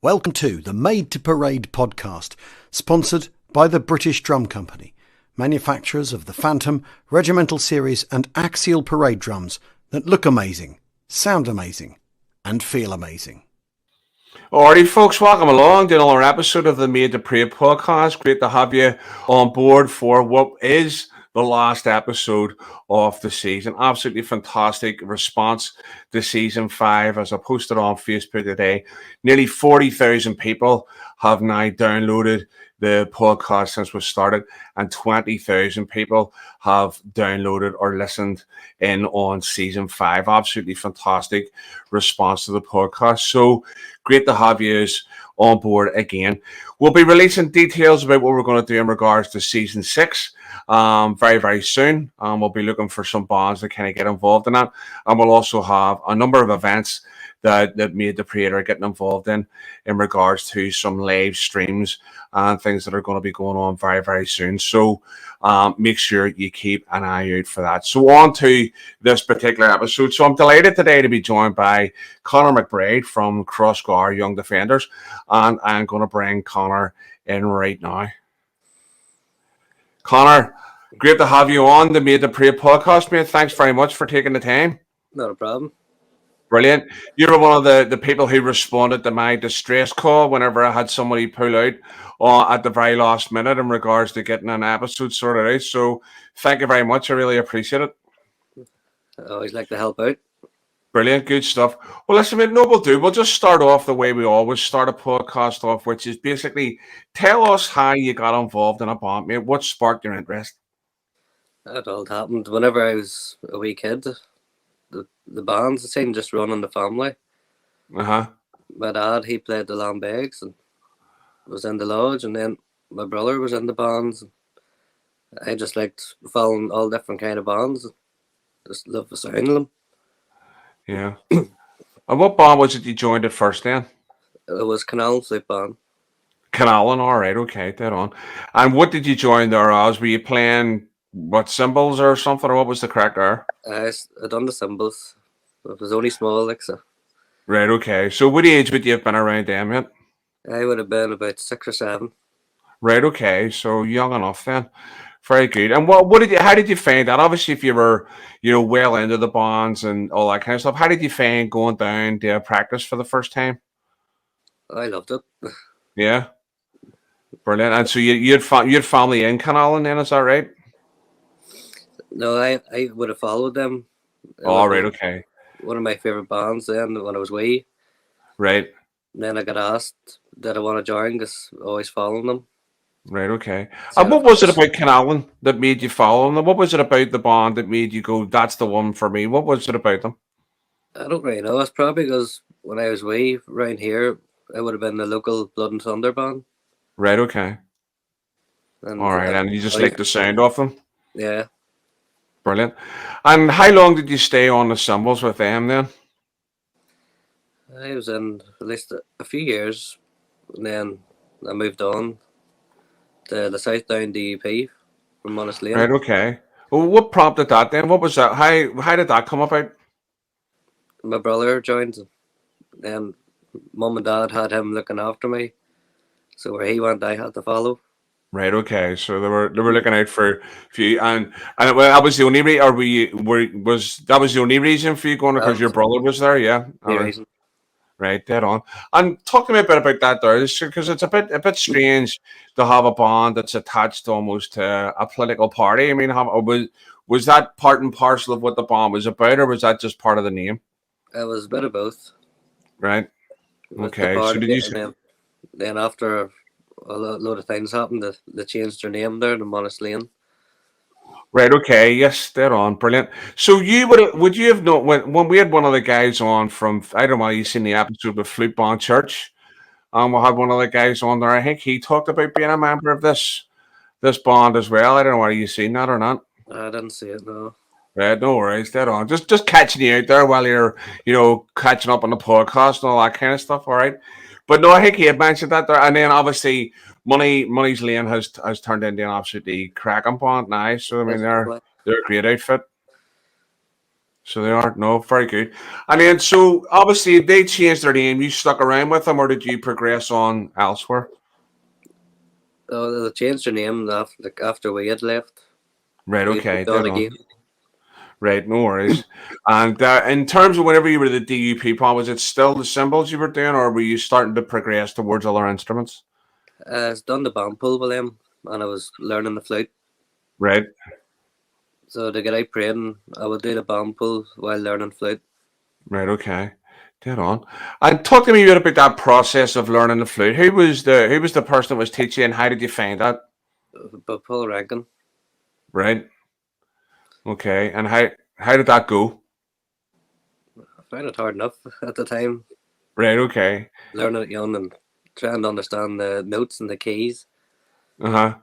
Welcome to the Made to Parade podcast, sponsored by the British Drum Company, manufacturers of the Phantom, Regimental Series and Axial Parade drums that look amazing, sound amazing and feel amazing. Alrighty, folks, welcome along to another episode of the Made to Parade podcast. Great to have you on board for what is the last episode of the season. Absolutely fantastic response to season 5. As I posted on Facebook today, nearly 40,000 people have now downloaded the podcast since we started, and 20,000 people have downloaded or listened in on season 5. Absolutely fantastic response to the podcast. So great to have you on board again. We'll be releasing details about what we're going to do in regards to season 6 very, very soon. We'll be looking for some bands that kind of get involved in that. And we'll also have a number of events that Made to Parade are getting involved in regards to some live streams and things that are going to be going on very, very soon. So make sure you keep an eye out for that. So on to this particular episode. So I'm delighted today to be joined by Conor McBride from Crossgar Young Defenders. And I'm going to bring Conor in right now. Conor, great to have you on the Made to Parade podcast, mate. Thanks very much for taking the time. Not a problem. Brilliant. You were one of the people who responded to my distress call whenever I had somebody pull out at the very last minute in regards to getting an episode sorted out. So thank you very much. I really appreciate it. I always like to help out. Brilliant. Good stuff. Well, listen, mate, no, we'll just start off the way we always start a podcast off, which is basically tell us how you got involved in a band, mate. What sparked your interest? That all happened whenever I was a wee kid. The bands, it seemed just run in the family. Uh-huh. My dad, he played the lambegs and was in the lodge, and then my brother was in the bands. I just liked following all different kind of bands. Just love the sound of them. Yeah. And what band was it you joined at first then? It was Canal Flute Band. Canalan, all right, okay, dead on. And what did you join there as? Were you playing what, cymbals or something, or what was the crack there? I done the cymbals. It was only small, like so. Right, okay. So what age would you have been around them yet? I would have been about 6 or 7. Right, okay. So young enough then. Very good. And how did you find that? Obviously, if you were, well into the bands and all that kind of stuff, how did you find going down to practice for the first time? I loved it. Yeah. Brilliant. And so you had family in Canalan then, is that right? No, I would have followed them. All right, okay. One of my favourite bands then when I was wee. Right. And then I got asked, did I want to join, because I always following them. Right, okay. And what was it about Canalan that made you follow them? What was it about the band that made you go, that's the one for me? What was it about them? I don't really know. It's probably because when I was wee, around here, it would have been the local Blood and Thunder band. Right, okay. And all right, and you just like the sound of them? Yeah. Brilliant. And how long did you stay on the cymbals with them then? I was in at least a few years, and then I moved on to the South Down DUP from Monaghan Lane. Right, okay. Well, what prompted that then? What was that? How did that come about? My brother joined, and Mum and Dad had him looking after me. So where he went, I had to follow. Right, okay. So they were looking out for you, and well, that was the only reason, or that was the only reason for you going, because your brother was there? Yeah. Reason. Right, dead on. And talk to me a bit about that there, because it's a bit strange to have a band that's attached almost to a political party. I mean, was that part and parcel of what the band was about, or was that just part of the name? It was a bit of both. Right. Okay. So did you? Then after a load of things happened, they changed their name there to Monaghan Lane. Right, okay, yes, dead on, brilliant. So would you have known when we had one of the guys on from, I don't know if you've seen the episode with Flute Band Church, we had one of the guys on there. I think he talked about being a member of this band as well. I don't know whether you've seen that or not. I didn't see it, no. Right, no worries, dead on. Just catching you out there while you're, catching up on the podcast and all that kind of stuff, all right? But no, I think he had mentioned that there, and then obviously Money's Lane has turned into an absolutely cracking band now. So I mean, they're a great outfit. So they are. No, very good. And then, so obviously they changed their name. You stuck around with them, or did you progress on elsewhere? Oh, they changed their name after we had left. Right. We Okay. moved on Dead on. again. Right. No worries. And in terms of whenever you were the DUP, Paul, was it still the cymbals you were doing, or were you starting to progress towards other instruments? I was done the band pull with them, and I was learning the flute. Right. So to get out praying, I would do the band pull while learning flute. Right. Okay. Dead on. And talk to me a bit about that process of learning the flute. Who was the person that was teaching, and how did you find that? But Paul Rankin, Right. Okay. And how did that go? I found it hard enough at the time, Right. Okay. learning it young and trying to understand the notes and the keys. Uh huh.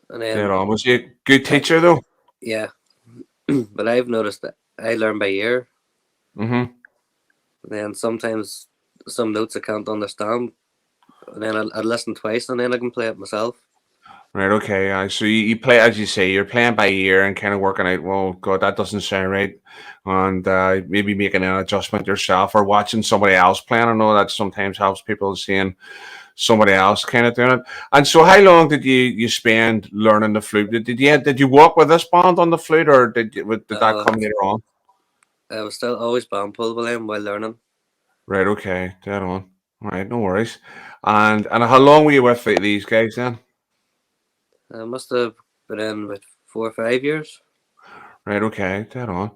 And Dead then, on. Was he a good teacher though? yeah, but I've noticed that I learn by ear. Mm-hmm. And then sometimes some notes I can't understand. And then I'd listen twice and then I can play it myself. Right, okay. So you play, as you say, you're playing by ear and kind of working out, well, God, that doesn't sound right. And maybe making an adjustment yourself or watching somebody else playing. I know that sometimes helps people seeing somebody else kind of doing it. And so how long did you spend learning the flute? Did you work with this band on the flute, or did that come later on? I was still always band pull with them while learning. Right, okay. Dead on. All right, no worries. And how long were you with these guys then? I must have been in with 4 or 5 years. Right, okay, dead on.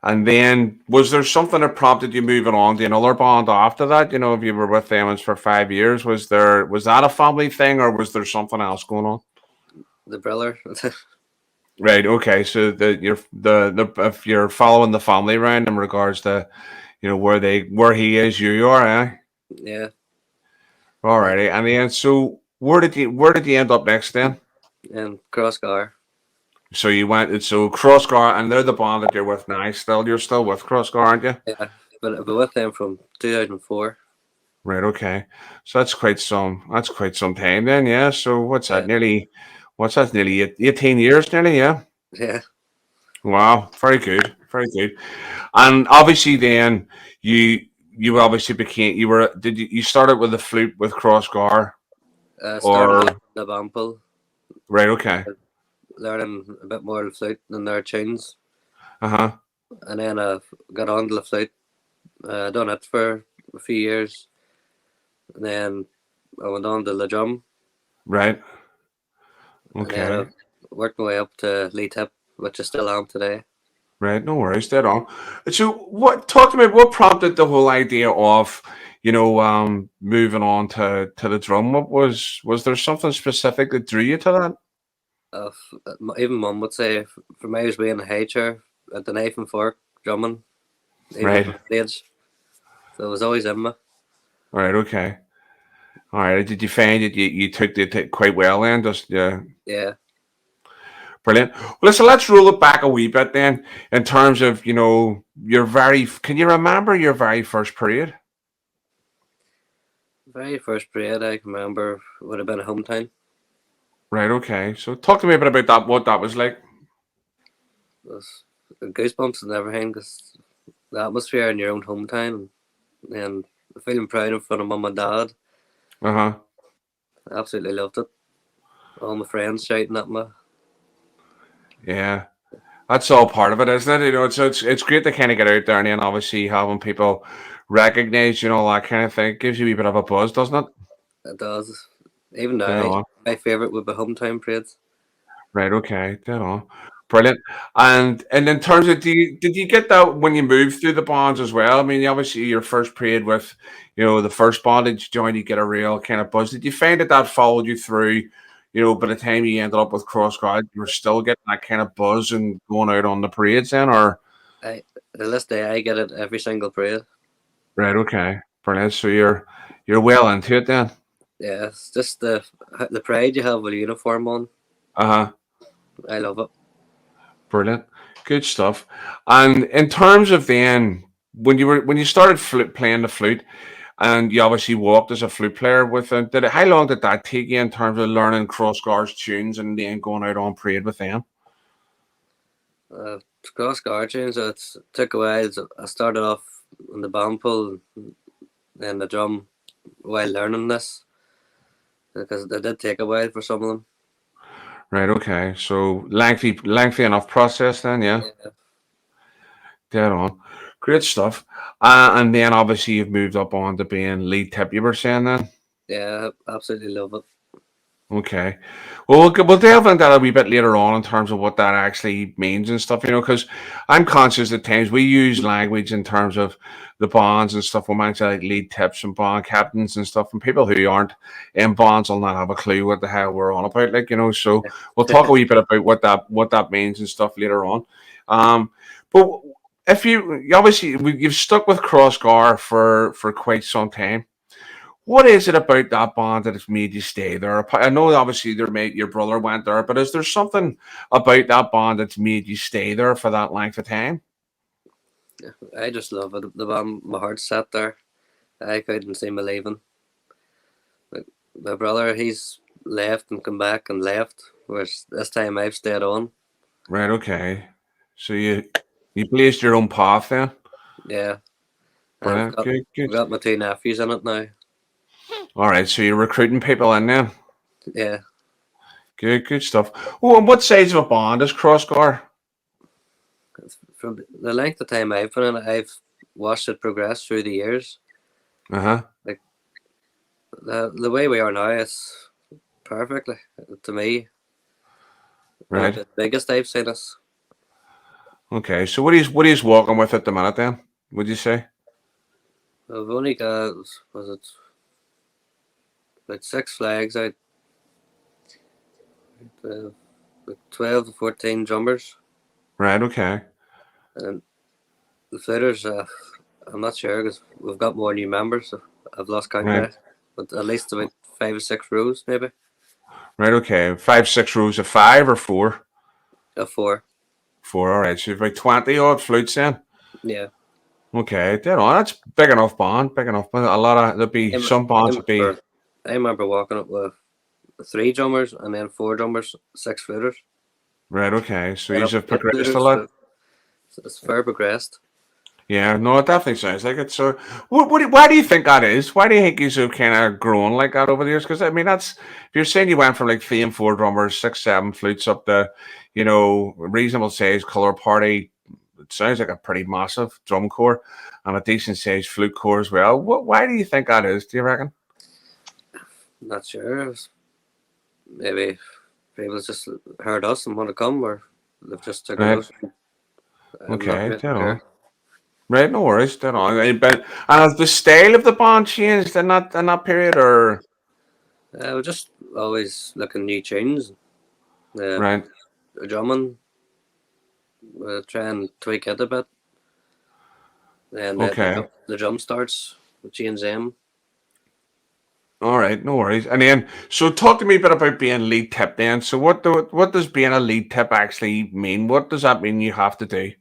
And then was there something that prompted you moving on to another band after that? You know, if you were with them for 5 years, was that a family thing, or was there something else going on? The brother. Right, okay. So if you're following the family around in regards to, where he is, you are, eh? Yeah. Alrighty. And then so where did you end up next then? And Crossgar. So you went so Crossgar, and they're the band that you're with now. You're still with Crossgar, aren't you? Yeah. But I've been with them from 2004. Right, okay. So that's quite some time then, yeah. So Yeah. what's that, nearly 18 years nearly, yeah. Yeah. Wow, very good, very good. And obviously then you you obviously became you were did you started with the flute with Crossgar, I started or off the band pull, right, okay. learning a bit more of the flute than their tunes. Uh-huh. And then I got on to the flute. Done it for a few years. And then I went on to the drum. Right. And then I Okay. worked my way up to lead tip, which I still am today. Right, no worries, dead on. So talk to me, what prompted the whole idea of, moving on to the drum? Was there something specific that drew you to that? Even mum would say, for me, I was being a high chair at the knife and fork drumming, even Right. from stage. So it was always in me. All right, okay. All right. Did you find that you took it quite well then? Just yeah, Yeah. brilliant. Well, listen, let's roll it back a wee bit then in terms of, can you remember your very first period? Very first parade I can remember would have been a hometown. Right, okay. So talk to me a bit about that, what that was like. It was goosebumps and everything because the atmosphere in your own hometown and feeling proud in front of mum and dad. Uh-huh. I absolutely loved it. All my friends shouting at me. Yeah. That's all part of it, isn't it? It's great to kind of get out there, and then obviously having people recognize, that kind of thing. It gives you a wee bit of a buzz, doesn't it? It does. Even Dead now, on. my favourite would be hometown parades. Right, okay, dead on. Brilliant. And in terms of, did you get that when you moved through the bonds as well? I mean, obviously your first period with, the first bondage join, you get a real kind of buzz. Did you find that followed you through, by the time you ended up with Crossgar, you were still getting that kind of buzz and going out on the parades then, or? I To this day I get it every single parade. Right, okay. Brilliant. So you're well into it then. Yeah, it's just the pride you have with a uniform on. Uh-huh. I love it. Brilliant. Good stuff. And in terms of then, when you started playing the flute, and you obviously walked as a flute player with it, how long did that take you in terms of learning Crossgar's tunes and then going out on parade with them? Crossgar change, it took a while. So I started off on the band pull and the drum while learning this, because it did take a while for some of them. Right, okay. So lengthy enough process then, yeah. Yeah, Dead on. Great stuff. And then obviously you've moved up on to being lead tip, you were saying then? yeah, I absolutely love it. Okay. Well, we'll delve into that a wee bit later on in terms of what that actually means and stuff, because I'm conscious at times we use language in terms of the bonds and stuff. We might say like lead tips and bond captains and stuff, and people who aren't in bonds will not have a clue what the hell we're on about, so we'll talk a wee bit about what that means and stuff later on. But if you obviously you've stuck with Crossgar for quite some time. What is it about that bond that has made you stay there? I know obviously your brother went there, but is there something about that bond that's made you stay there for that length of time? I just love it. The band, my heart sat there. I couldn't see me leaving. Like, my brother, he's left and come back and left, whereas this time I've stayed on. Right, okay. So you blazed your own path then? Yeah, I've Brilliant. got, Good, good. got my two nephews in it now. All right, so you're recruiting people in then? Yeah, Good stuff. Oh, and what size of a bond is Crossgar? from the length of time I've been in it, I've watched it progress through the years. Uh-huh. Like the way we are now, it's perfectly to me. Right. The biggest I've seen us. Okay, so what are you walking with at the minute then, would you say? I've only got, was it like 6 flags out, like 12 to 14 jumpers, Right, okay. and the floaters. I'm not sure because we've got more new members, so I've lost count Right. now. But at least about 5 or 6 rows, maybe. Right, okay. 5, 6 rows of five or four? 4. Four, all right. So you've about 20 odd flutes then? Yeah. Okay, dead on. That's big enough bond, big enough. But there'll be I, some I bonds would be remember, I remember walking up with 3 drummers and then 4 drummers, 6 floaters, right, okay. So then you up have to 8 progressed a floaters. lot. So it's fair progressed. Yeah, no, it definitely sounds like it. So, why do you think that is? Why do you think you've kind of grown like that over the years? Because I mean, that's if you're saying you went from like 3 and 4 drummers, 6, 7 flutes up to, reasonable size color party. It sounds like a pretty massive drum corps and a decent sized flute corps as well. Why do you think that is? Do you reckon? Not sure. Maybe people just heard us and want to come, or they've just took a Right. notion. I'm not Okay. really Dead on. sure. Right. No worries. Dead on. And has the style of the band changed in that period, or We're just always looking new tunes. right? Drumming, try and tweak it a bit. And Okay. the drum starts, we change them. All right. No worries. And then, so talk to me a bit about being lead tip. Then, so what does being a lead tip actually mean? What does that mean you have to do?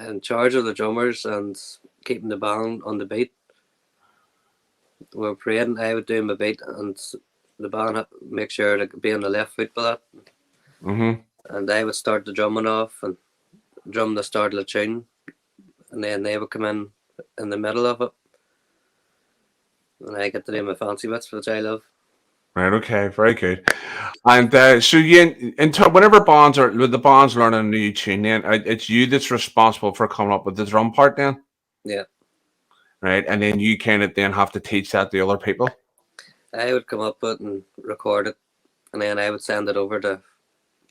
In charge of the drummers and keeping the band on the beat. We're praying, I would do my beat, and the band make sure to be on the left foot for that. Mm-hmm. And I would start the drumming off and drum the start of the tune, and then they would come in the middle of it, and I get to do my fancy bits, which I love. Right. Okay. Very good. And so whenever when the bonds learning a new tune, then it's you that's responsible for coming up with the drum part, then, Yeah, right? And then you kind of then have to teach that to other people. I would come up with and record it, and then I would send it over to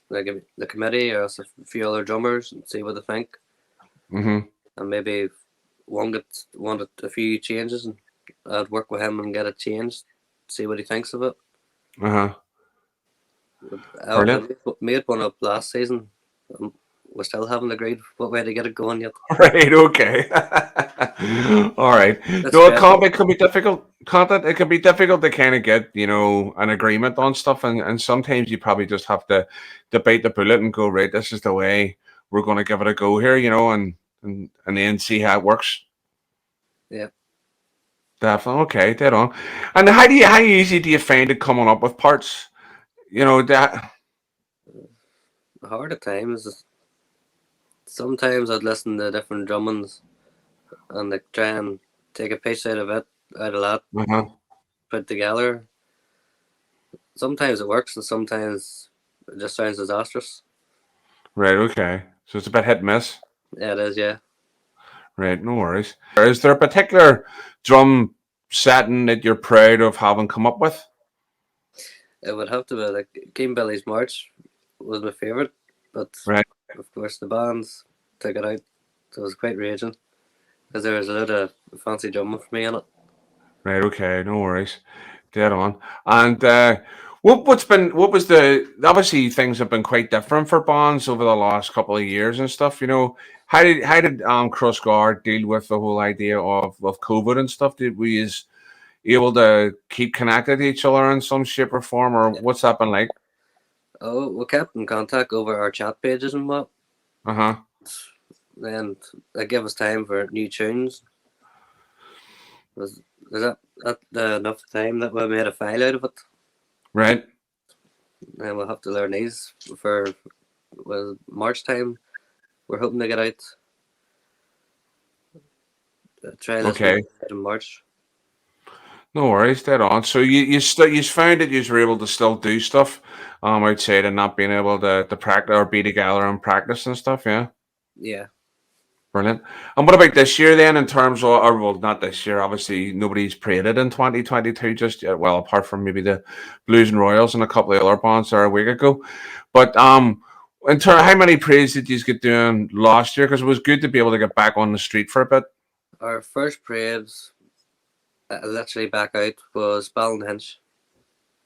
the committee or else a few other drummers and see what they think. Mm-hmm. And maybe wanted a few changes, and I'd work with him and get it changed, see what he thinks of it. Uh-huh. We Brilliant. made one up last season. We still haven't agreed what way to get it going yet. Right, okay. All right. That's No, stressful. it can be difficult. Content, it can be difficult to kind of get, an agreement on stuff. And sometimes you probably just have to debate the bullet and go, right, this is the way we're going to give it a go here, and then see how it works. Yeah. Definitely. Okay, dead on. And how easy do you find it coming up with parts? That Hard at times. Sometimes I'd listen to different drummings and like try and take a piece out of it, out of that, Uh-huh. put it together. Sometimes it works and sometimes it just sounds disastrous. Right, okay. So it's a bit hit and miss. Yeah, it is, yeah. Right, no worries. Is there a particular drum setting that you're proud of having come up with? It would have to be like King Billy's March was my favourite, but Right. of course the bands took it out, so it was quite raging because there was a lot of fancy drumming for me in it. Right, okay, no worries. Dead on. And what was the obviously things have been quite different for bands over the last couple of years and stuff, you know. How did Crossgar deal with the whole idea of COVID and stuff? Did we is able to keep connected to each other in some shape or form, or what's that been like? Oh, we kept in contact over our chat pages and what. Uh-huh. Then they give us time for new tunes. Was that enough time that we made a file out of it? Right. And we'll have to learn these for March time. We're hoping to get out. Try this Okay. in March. No worries, dead on. So you found that you were able to still do stuff outside and not being able to practice or be together and practice and stuff, yeah. Yeah. Brilliant. And what about this year then in terms of, or well, not this year, obviously nobody's paraded in 2022 just yet, well, apart from maybe the Blues and Royals and a couple of other bands there a week ago. But in terms how many parades did you get doing last year? Because it was good to be able to get back on the street for a bit. Our first parades, literally back out, was Ballinhinch,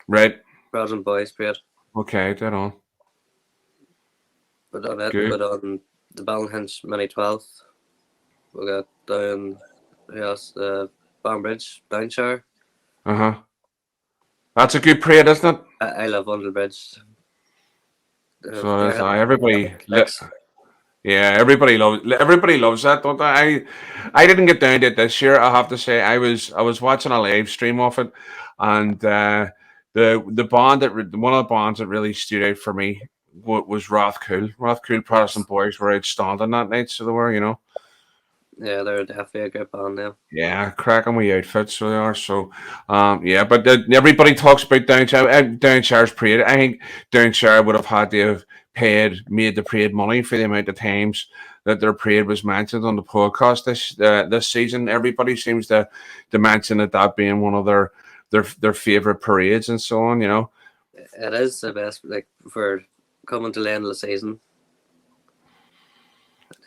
Right. Brothers and Boys parade. Okay, dead on. But on it, Good. but on the Ballinhinch Mini 12th, we got down, yes, the Bridge, Downshire. Uh-huh. That's a good parade, isn't it? I love Under Bridge. So They're that's everybody. next. Yeah, everybody loves that, don't they? I didn't get down to it this year. I have to say, I was watching a live stream of it, and the band one of the bands that really stood out for me was Rothcool. Rothcool Protestant Boys were outstanding that night, so they were, you know. Yeah, they're definitely a good band now. Yeah, cracking with outfits, so they are. So, yeah, but everybody talks about Downshire, Downshire's parade. I think Downshire would have had to have made the parade money for the amount of times that their parade was mentioned on the podcast this season. Everybody seems to mention that being one of their favorite parades and so on. You know. It is the best, like, for coming to the end of the season.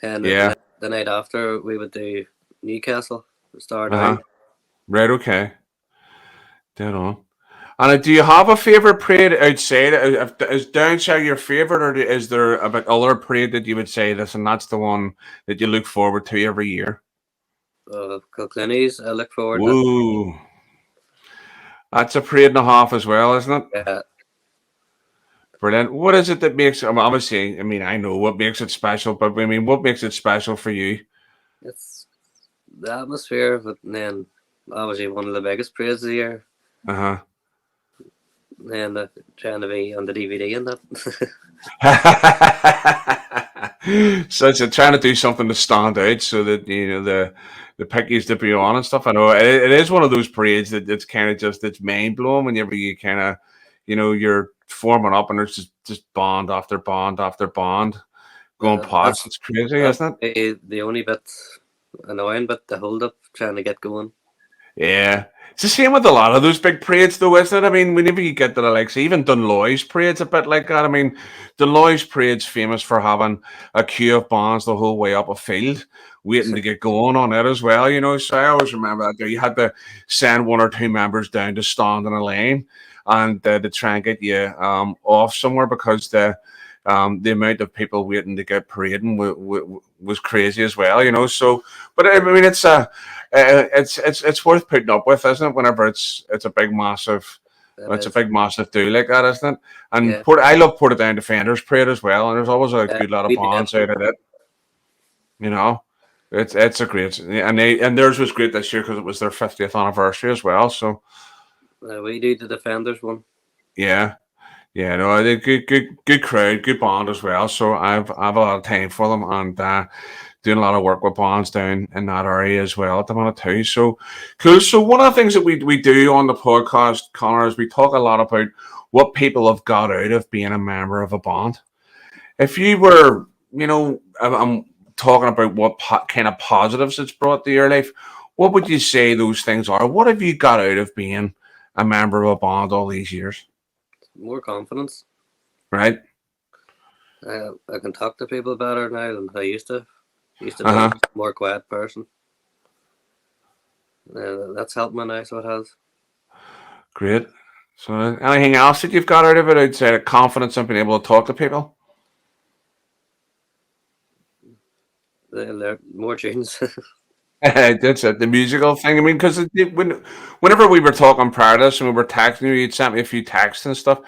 And Yeah. the night after, we would do Newcastle, start Uh huh. down. Right. Okay. Dead on. And do you have a favorite parade outside? Is Downshire your favorite, or is there a bit other parade that you would say this and that's the one that you look forward to every year? Kilkenny's, I look forward to. Woo! That's a parade and a half as well, isn't it? Yeah, Brilliant. What is it that makes? Obviously, I mean, I know what makes it special, but I mean, what makes it special for you? it's the atmosphere, but then obviously one of the biggest parades of the year. Uh huh. And trying to be on the DVD and that. So it's trying to do something to stand out, so that you know the pickies to be on and stuff. I know it is one of those parades that it's kind of just it's mind blowing whenever you kind of you know you're forming up and there's just bond after bond after bond going past. It's crazy, isn't it? The only bit annoying bit, the hold up trying to get going. Yeah. It's the same with a lot of those big parades, though, isn't it? I mean, whenever you get to the likes, even Dunloy's parade's a bit like that. I mean, Dunloy's parade's famous for having a queue of bands the whole way up a field, waiting to get going on it as well, you know. So I always remember that. You had to send one or two members down to stand in a lane and to try and get you off somewhere because the amount of people waiting to get parading was crazy as well, you know. So, but I mean, it's worth putting up with, isn't it? Whenever it's a big massive, it's a big massive do like that, isn't it? And Yeah. I love Portadown Defenders parade as well, and there's always a good lot of we bands out of it. You know, it's a great, and theirs was great this year because it was their 50th anniversary as well. So We do the Defenders one. yeah. Yeah, no, they're good crowd, good band as well. So I've a lot of time for them, and doing a lot of work with bands down in that area as well at the minute too. So cool. So one of the things that we do on the podcast, Connor, is we talk a lot about what people have got out of being a member of a band. If you were, I'm talking about what kind of positives it's brought to your life. What would you say those things are? What have you got out of being a member of a band all these years? More confidence. Right. I can talk to people better now than I used to. Used to be Uh-huh. a more quiet person. That's helped me now, so it has. Great. So anything else that you've got out of it outside of confidence and being able to talk to people? They learn more tunes. That's it, the musical thing. I mean, because whenever we were talking prior to this and we were texting you, you'd sent me a few texts and stuff.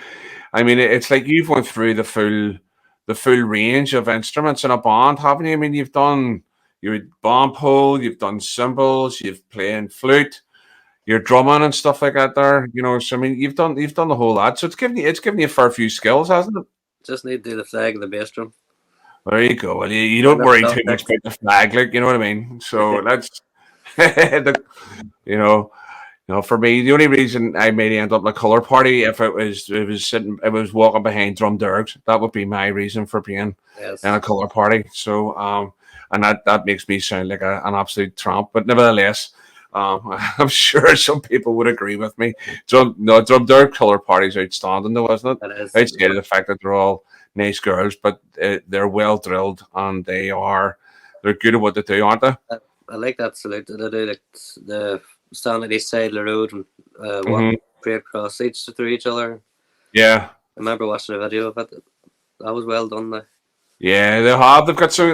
I mean, it's like you've went through the full range of instruments in a band, haven't you? I mean, you've done your band pole, you've done cymbals, you've playing flute, you're drumming and stuff like that. There, So I mean, you've done the whole lot. So it's given you a fair few skills, hasn't it? Just need to do the flag and the bass drum. There you go. Well, you And don't that's worry not too much fixed. about the flag, like you know what I mean. So that's the, you know. For me, the only reason I may end up in a colour party if it was walking behind drum dergs. That would be my reason for being in Yes. a colour party. So and that makes me sound like an absolute tramp. But nevertheless, I'm sure some people would agree with me. Drum derg colour parties outstanding though, isn't It it? is. Outside of the fact that they're all nice girls, but they're well drilled and they're good at what they do, aren't they? I like that salute that they do, like the stand at each side of the road and walk Hmm. straight across each through each other. Yeah. I remember watching a video of it. That was well done now. Yeah, they have.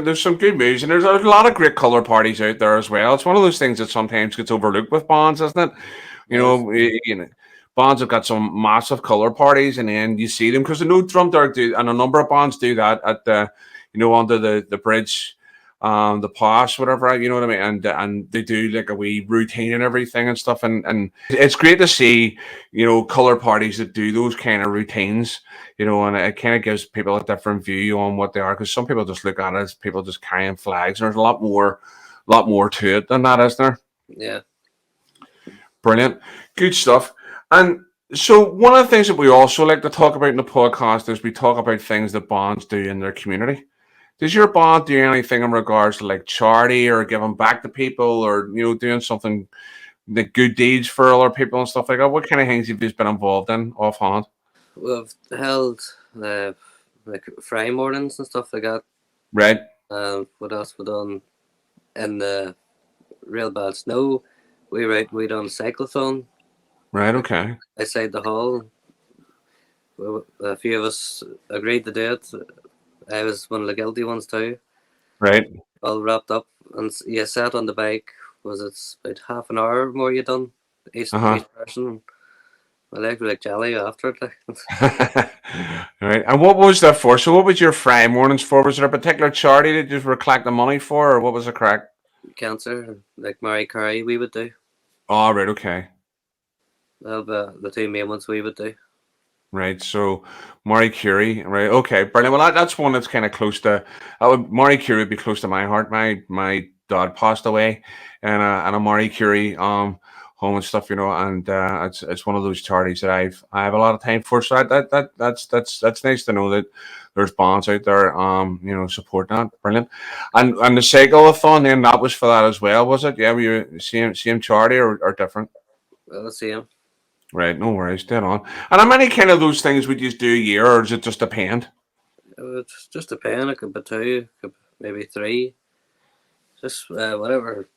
There's some good moves, and there's a lot of great color parties out there as well. It's one of those things that sometimes gets overlooked with bands, isn't it? You Yes. know, bands have got some massive color parties, and then you see them because I know Drum Dark do, and a number of bands do that at under the bridge, the pass, whatever. You know what I mean? And they do like a wee routine and everything and stuff, and it's great to see color parties that do those kind of routines, and it kind of gives people a different view on what they are because some people just look at it as people just carrying flags. And there's a lot more to it than that, isn't there? Yeah. Brilliant, good stuff. And so, one of the things that we also like to talk about in the podcast is we talk about things that bands do in their community. Does your band do anything in regards to like charity or giving back to people or doing something like good deeds for other people and stuff like that? What kind of things have you been involved in offhand? We've held like Friday mornings and stuff like that. Right, What else we done in the real bad snow? We done cyclothon right, okay, outside the hall. A few of us agreed to do it. I was one of the guilty ones too. right. All wrapped up, and you sat on the bike. Was it about half an hour more you done each Uh huh. person? My legs were like jelly after it. Like. Right. And what was that for? So what was your Friday mornings for? Was there a particular charity that you were collecting money for, or what was the crack? Cancer, like Mary Carey, we would do. Oh, right, okay. The two main ones we would do. Right. So Marie Curie, right, okay, brilliant. Well that's one that's kind of close to Marie Curie would be close to my heart. My dad passed away and a Marie Curie home and stuff, and it's one of those charities that I have a lot of time for. So that's nice to know that there's bonds out there supporting that. Brilliant. And the cycle-a-thon then that was for that as well, was it? Yeah, were you same charity or different? Well, let's see him. Right, no worries, dead on. And how many kind of those things would you do a year, or does it just depend? It's just a pen. It could be two, could be maybe three. Just whatever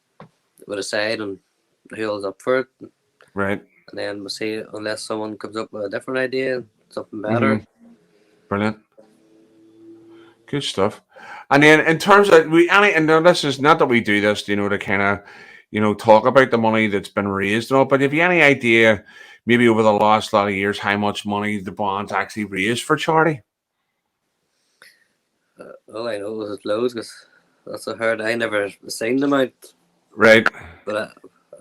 we decide and who's up for it, and Right. then we'll see. Unless someone comes up with a different idea, something Mm-hmm. better. Brilliant. Good stuff. And then in terms of and now this is not that we do this, to kind of, talk about the money that's been raised and all, but have you any idea, maybe over the last lot of years, how much money the bonds actually raised for charity? All I know is loads because that's what I heard. I never seen them out, Right. but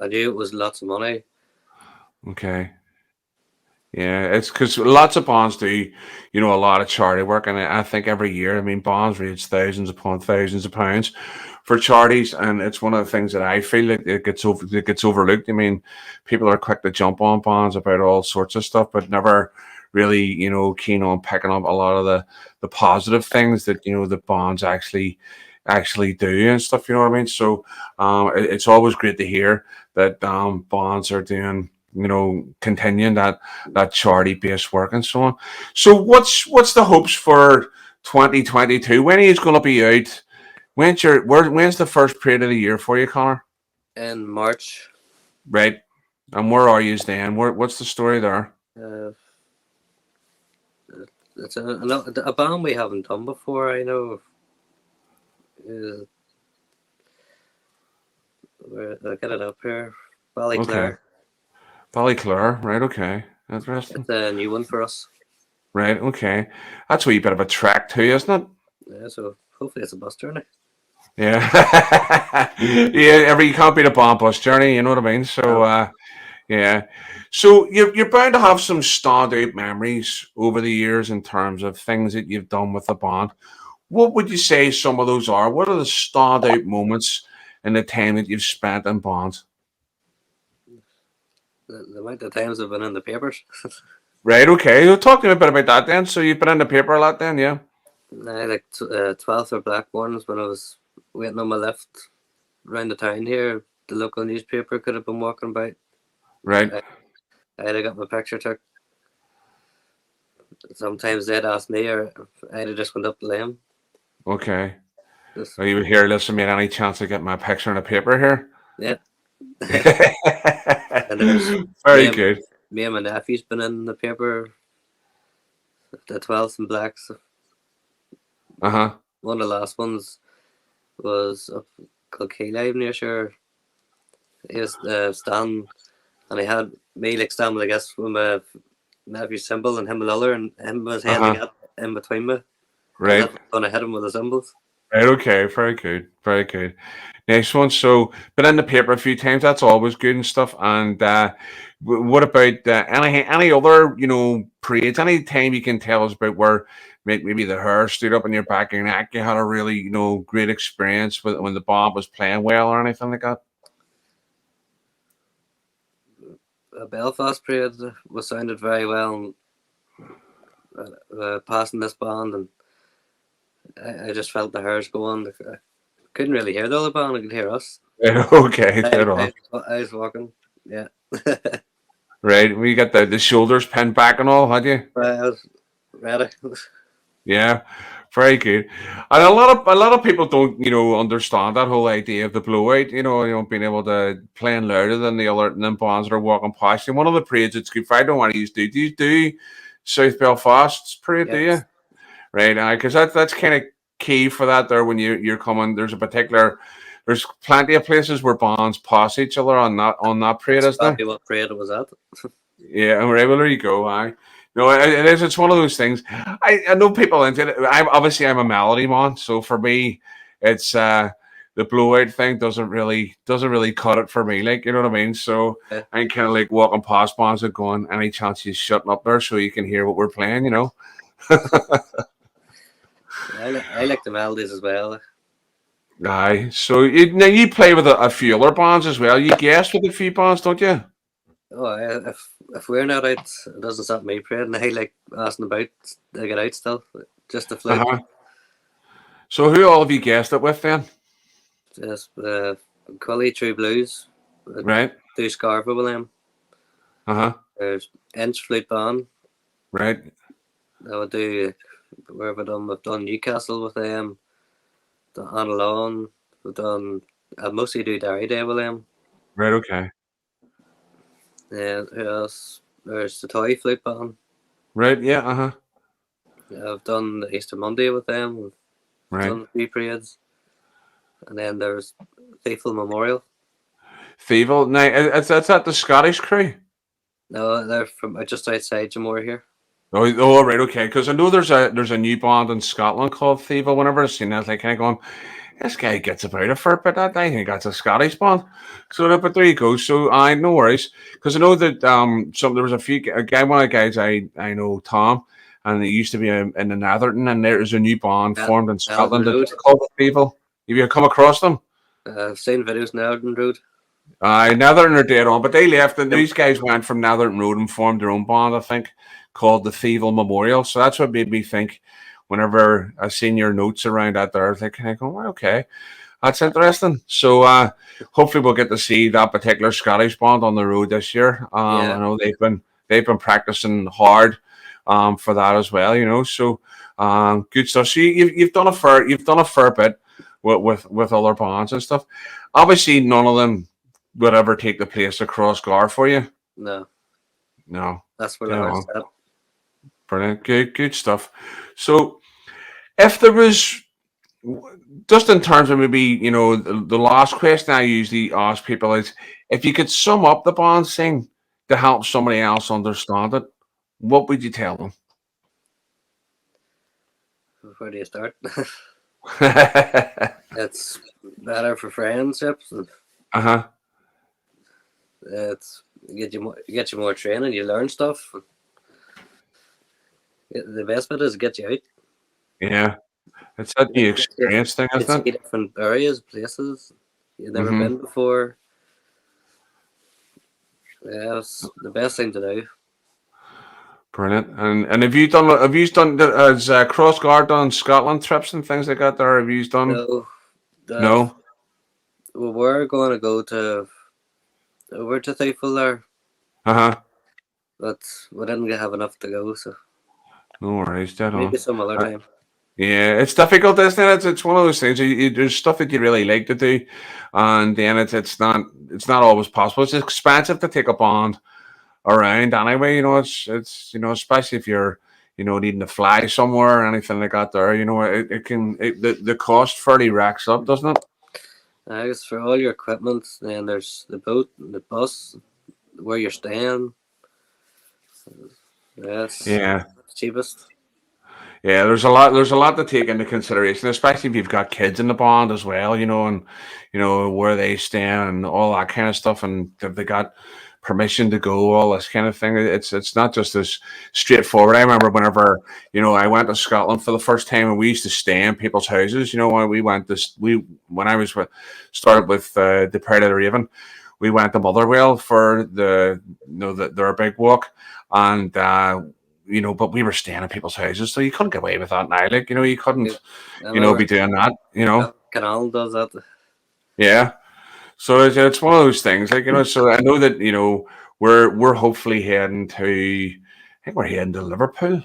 I knew it was lots of money. Okay. Yeah, it's because lots of bonds do, a lot of charity work, and I think every year, I mean, bonds raise thousands upon thousands of pounds for charities, and it's one of the things that I feel like it gets overlooked. I mean, people are quick to jump on bonds about all sorts of stuff, but never really, keen on picking up a lot of the positive things that the bonds actually do and stuff. You know what I mean? So, it's always great to hear that bonds are doing, continuing that charity based work and so on. So what's the hopes for 2022? When are you going to be out? When's the first parade of the year for you, Connor? In March. Right. And where are you then? What's the story there? Uh, it's a band we haven't done before. I know. I'll get it up here. Ballyclare. Okay. Ballyclare, right? Okay, interesting. It's a new one for us. Right. Okay. That's a wee bit of a trek too, isn't it? Yeah. So hopefully it's a bus journey. Yeah. Yeah. You can't beat a bomb bus journey. You know what I mean? So. Yeah. So you're bound to have some standout memories over the years in terms of things that you've done with the band. What would you say some of those are? What are the standout moments in the time that you've spent in bands? The amount of times I've been in the papers. Right, okay. Well, talk to me a bit about that then. So you've been in the paper a lot then, yeah? I like 12th or Blackburns when I was waiting on my lift around the town here. The local newspaper could have been walking by. Right. I'd have got my picture took. Sometimes they'd ask me, or I'd have just went up to them. Okay. Just, Are you here, listen, mate, any chance of getting my picture in the paper here? yeah. And there's Very good. Me and my nephew's been in the paper, the 12th and Blacks. Uh-huh. One of the last ones was up Kilkeel, I'm near sure. He was standing, and he had me like standing, I guess, with my nephew's symbol and him with the other, and him with his head like in between me. Right. Going to hit him with the symbols. Right, okay. Very good. Very good. Next one. So, been in the paper a few times. That's always good and stuff. And what about any other, parades? Any time you can tell us about where maybe the hair stood up on your back of your neck, you had a really, great experience with when the band was playing well or anything like that? A Belfast parade was sounded very well, passing this band, and I just felt the hairs go on. I couldn't really hear the other band, I could hear us. Okay, dead on. I was walking, yeah. Right, we got the shoulders pinned back and all, had you? I was ready. Yeah, very good. And a lot of people don't, understand that whole idea of the blowout. Being able to playing louder than the other than bands that are walking past you. One of the parades it's good for. I don't want to use do you do South Belfast's parade? Yes. Do you? Right, because that's kind of key for that. There, when you're coming, there's plenty of places where bands pass each other on that parade, isn't there? Exactly what parade it was at. Yeah, and there you go. No, it is. It's one of those things. I know people into it. I'm a melody man, so for me, it's the blowout thing doesn't really cut it for me. Like, you know what I mean? So yeah. I'm kind of like walking past bands and going, any chance you shutting up there so you can hear what we're playing? I like the melodies as well. Aye. So now you play with a few other bands as well. You guest with a few bands, don't you? Oh, if we're not out, it doesn't stop me praying. I like asking about to get out still, just to float. Uh-huh. So who all have you guessed it with then? Just Cully True Blues. Right. Do Scarva with them. Uh-huh. There's Inch Flute Band. Right. I would do, where have I done? We've done Newcastle with them. Done Annalone. I mostly do Derry Day with them. Right, okay. And who else? There's the Toy Flute Band. Right, yeah, uh-huh. I've done the Easter Monday with them. Right. Done 3 periods. And then there's Thiefel Memorial. Thiefel? Now, that's at the Scottish crew? No, they're from just outside Jamore here. Oh, right, okay. Because I know there's a new band in Scotland called Thiefel. Whenever I've seen that, like kind of going, this guy gets about a fair bit. I think that's a Scottish bond. So but there you go. So I no worries, because I know that there was a one of the guys I know, Tom, and it used to be in the Netherton, and there's a new bond formed in Scotland that's called the People. Have you come across them? I've seen videos now on Road. Netherton are dead on, but they left, and these guys went from Netherton Road and formed their own band, I think, called the Thievel Memorial. So that's what made me think, whenever I seen your notes around that there, I was like, well, okay, that's interesting. So hopefully we'll get to see that particular Scottish band on the road this year. I know they've been practicing hard for that as well, you know. So good stuff. So you've done a fair bit with other bands and stuff. Obviously, none of them would ever take the place of Crossgar for you. No. That's where the heart's at. Brilliant, good stuff. So, if there was, just in terms of maybe, you know, the last question I usually ask people is, if you could sum up the band scene to help somebody else understand it, what would you tell them? Where do you start? It's better for friendships. It's get you more training. You learn stuff. The best bit is get you out. Yeah, it's that new experience thing, isn't it? Different areas, places you've never been before. Yeah, it's the best thing to do. Brilliant. And have you done as Crossgar done Scotland trips and things like that? There, have you done? No. We were going to go over to Thievel there. But we didn't have enough to go, so. No worries, maybe some other time. Yeah, it's difficult, isn't it? It's one of those things. There's stuff that you really like to do, and then it's not always possible. It's expensive to take a band around anyway. You know, it's you know, especially if you're, you know, needing to fly somewhere or anything like that. There, you know, the cost fairly racks up, doesn't it? I guess for all your equipment, then there's the boat, the bus, where you're staying. Yes. Yeah. Cheapest. Yeah, there's a lot to take into consideration, especially if you've got kids in the band as well, you know, and you know where they stand and all that kind of stuff, and if they got permission to go, all this kind of thing. It's not just as straightforward. I remember whenever, you know, I went to Scotland for the first time, and we used to stay in people's houses. You know, when I was started with the Pride of the Raven, we went to Motherwell for their big walk, and you know, but we were staying in people's houses, so you couldn't get away with that now. Like, you know, you couldn't, be doing that. You know, Canal does that. Yeah, so it's one of those things. Like, you know, so I know that, you know, we're hopefully heading to, I think we're heading to Liverpool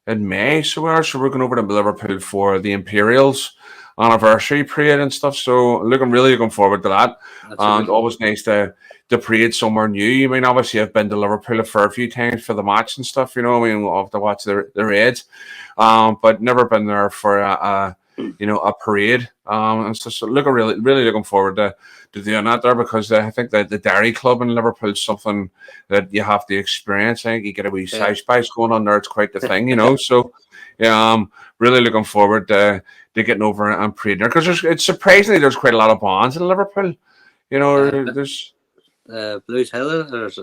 in May. So we're going over to Liverpool for the Imperials anniversary parade and stuff. So really looking forward to that. And always nice to parade somewhere new. I mean, obviously I've been to Liverpool a fair few times for the match and stuff, you know. I mean, we'll have to watch the Reds, but never been there for a parade. And so really looking forward to doing that there, because I think that the Dairy Club in Liverpool is something that you have to experience. I think you get a wee side spice going on there. It's quite the thing, you know. So yeah, really looking forward to getting over and parading there, because it's surprisingly there's quite a lot of bands in Liverpool. You know, there's Blues Hill. There's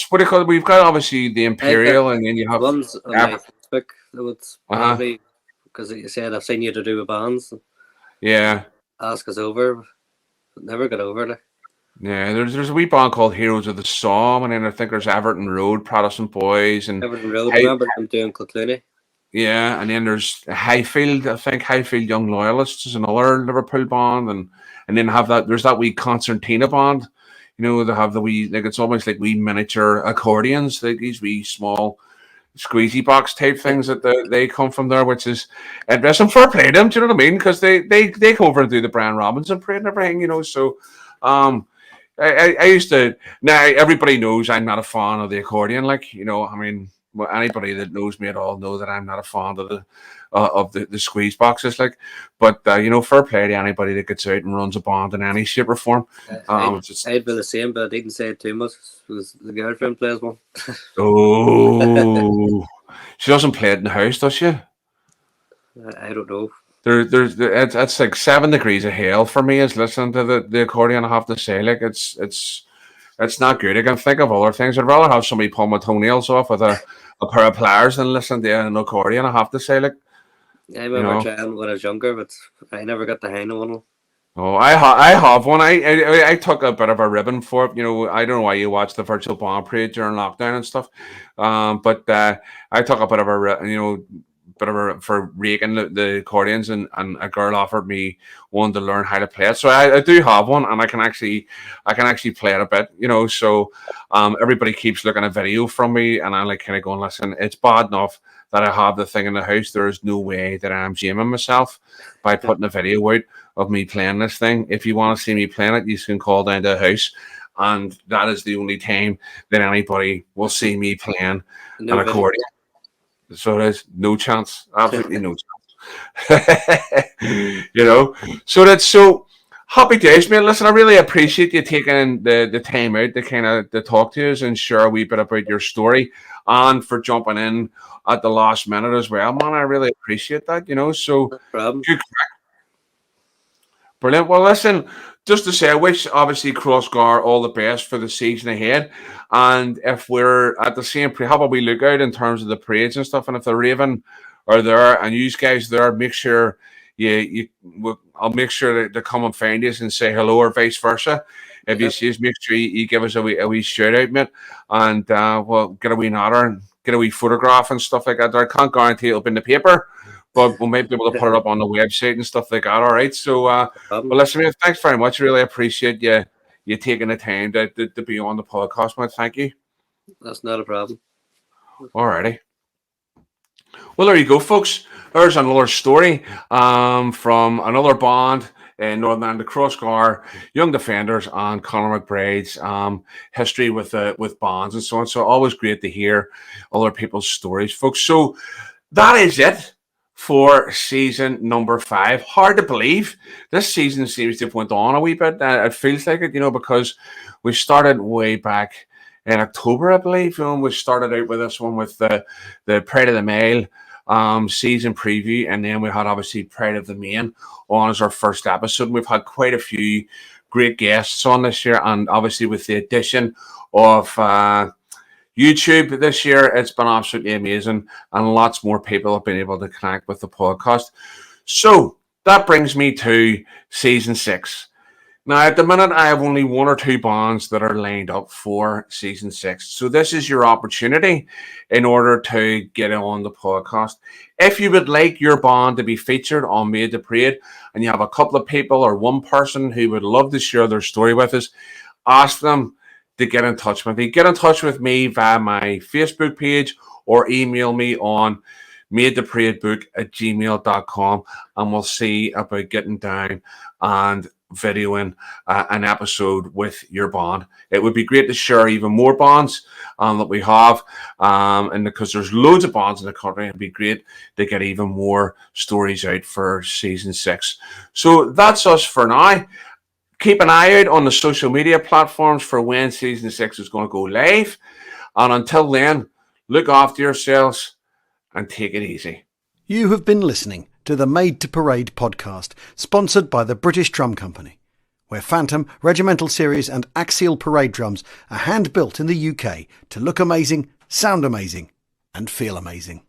what do you call it? We've got obviously the Imperial, and then you have ones on my Facebook that would probably, because you said I've seen you to do with bands. Yeah. Ask us over, but never got over it. Yeah, there's a wee band called Heroes of the Psalm, and then I think there's Everton Road, Protestant Boys, and Everton Road. I remember them doing Kilclooney. Yeah, and then there's Highfield. I think Highfield Young Loyalists is another Liverpool band, and then there's that wee concertina band. You know, they have the wee, like, it's almost like wee miniature accordions, like these wee small squeezy box type things that they come from there, which is interesting. Fair play to them, do you know what I mean? Because they come over and do the Brian Robinson parade and everything, you know. So I used to, now everybody knows I'm not a fan of the accordion, like, you know, I mean, well, anybody that knows me at all know that I'm not a fan of the squeeze boxes, like, but you know, fair play to anybody that gets out and runs a band in any shape or form. I'd be the same, but I didn't say it too much because the girlfriend plays one. Oh, she doesn't play it in the house, does she? I don't know. it's like 7 degrees of hell for me is listening to the accordion. I have to say, like it's not good. I can think of other things. I'd rather have somebody pull my toenails off with a pair of pliers than listen to an accordion. I have to say, like, I remember trying when I was younger, but I never got the hang of one. Oh, I have one. I took a bit of a ribbon for it. I don't know why you watch the virtual band parade during lockdown and stuff. But I took a bit of for raking the accordions, and a girl offered me one to learn how to play it. So I do have one, and I can actually play it a bit. So everybody keeps looking at video from me, and I'm like kind of going, listen, it's bad enough that I have the thing in the house. There is no way that I'm shaming myself by putting a video out of me playing this thing. If you want to see me playing it, you can call down to the house, and that is the only time that anybody will see me playing an accordion. So there's no chance, absolutely no chance. So happy days, mate. Listen, I really appreciate you taking the time out to talk to us and share a wee bit about your story, and for jumping in at the last minute as well, man. I really appreciate that. So No problem. good. Brilliant. Well, listen, just to say, I wish obviously Crossgar all the best for the season ahead. And if we're at the same how about we look out in terms of the parades and stuff? And if the Raven are there and you guys there, make sure I'll make sure to come and find us and say hello, or vice versa. If you see us, make sure you give us a wee shout out, mate. And we'll get a wee notter and get a wee photograph and stuff like that. I can't guarantee it'll be in the paper, but we might be able to put it up on the website and stuff like that. All right. So, well, listen, mate, thanks very much. Really appreciate you taking the time to be on the podcast, mate. Thank you. That's not a problem. All righty. Well, there you go, folks. There's another story from another band in Northern Ireland, the Crossgar Young Defenders, and Conor McBride's history with bands and so on. So always great to hear other people's stories, folks. So that is it for season number 5. Hard to believe this season seems to have went on a wee bit. It feels like it, because we started way back in October, I believe. We started out with this one with the Pride of the Mail season preview, and then we had obviously Pride of the Main on as our first episode. We've had quite a few great guests on this year, and obviously with the addition of YouTube this year, it's been absolutely amazing, and lots more people have been able to connect with the podcast. So that brings me to season 6. Now, at the minute, I have only 1 or 2 bands that are lined up for season 6. So this is your opportunity in order to get on the podcast. If you would like your band to be featured on Made the Parade, and you have a couple of people or one person who would love to share their story with us, ask them to get in touch with me. Get in touch with me via my Facebook page, or email me on madetheparadebook@gmail.com, and we'll see about getting down and videoing an episode with your band. It would be great to share even more bands that we have, and because there's loads of bands in the country, it'd be great to get even more stories out for season 6. So that's us for now. Keep an eye out on the social media platforms for when season 6 is going to go live. And until then, look after yourselves and take it easy. You have been listening to the Made to Parade podcast, sponsored by the British Drum Company, where Phantom, Regimental Series and Axial Parade drums are hand-built in the UK to look amazing, sound amazing and feel amazing.